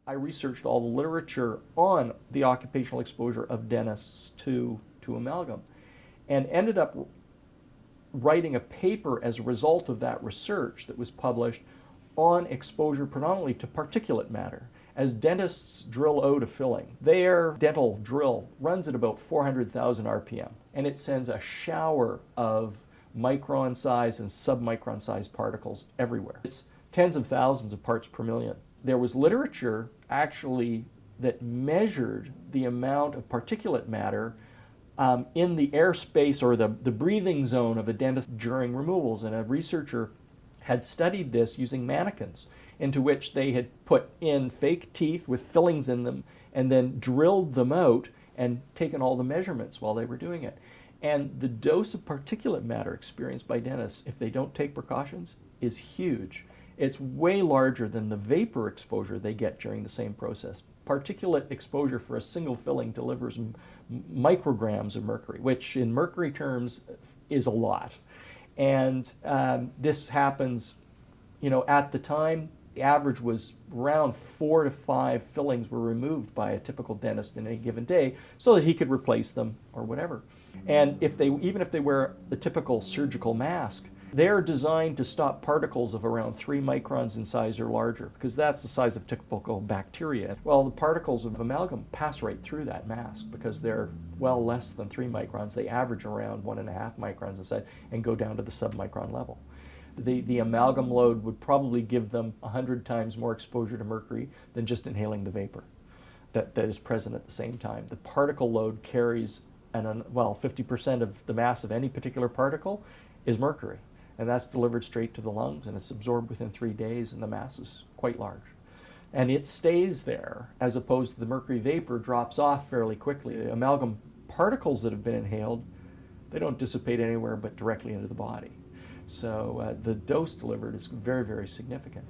I researched all the literature on the occupational exposure of dentists to amalgam and ended up writing a paper as a result of that research that was published on exposure predominantly to particulate matter. As dentists drill out a filling, their dental drill runs at about 400,000 RPM, and it sends a shower of micron size and submicron size particles everywhere. It's tens of thousands of parts per million. There was literature actually that measured the amount of particulate matter in the airspace or the breathing zone of a dentist during removals, and a researcher had studied this using mannequins into which they had put in fake teeth with fillings in them and then drilled them out and taken all the measurements while they were doing it. And the dose of particulate matter experienced by dentists, if they don't take precautions, is huge. It's way larger than the vapor exposure they get during the same process. Particulate exposure for a single filling delivers micrograms of mercury, which in mercury terms is a lot. And this happens, at the time, the average was around 4 to 5 fillings were removed by a typical dentist in a given day so that he could replace them or whatever. And even if they wear the typical surgical mask, they're designed to stop particles of around 3 microns in size or larger, because that's the size of typical bacteria. Well, the particles of amalgam pass right through that mask because they're well less than 3 microns. They average around 1.5 microns in size and go down to the submicron level. The amalgam load would probably give them 100 times more exposure to mercury than just inhaling the vapor that is present at the same time. The particle load carries 50% of the mass of any particular particle is mercury. And that's delivered straight to the lungs, and it's absorbed within 3 days, and the mass is quite large. And it stays there, as opposed to the mercury vapor drops off fairly quickly. The amalgam particles that have been inhaled, they don't dissipate anywhere but directly into the body. So the dose delivered is very, very significant.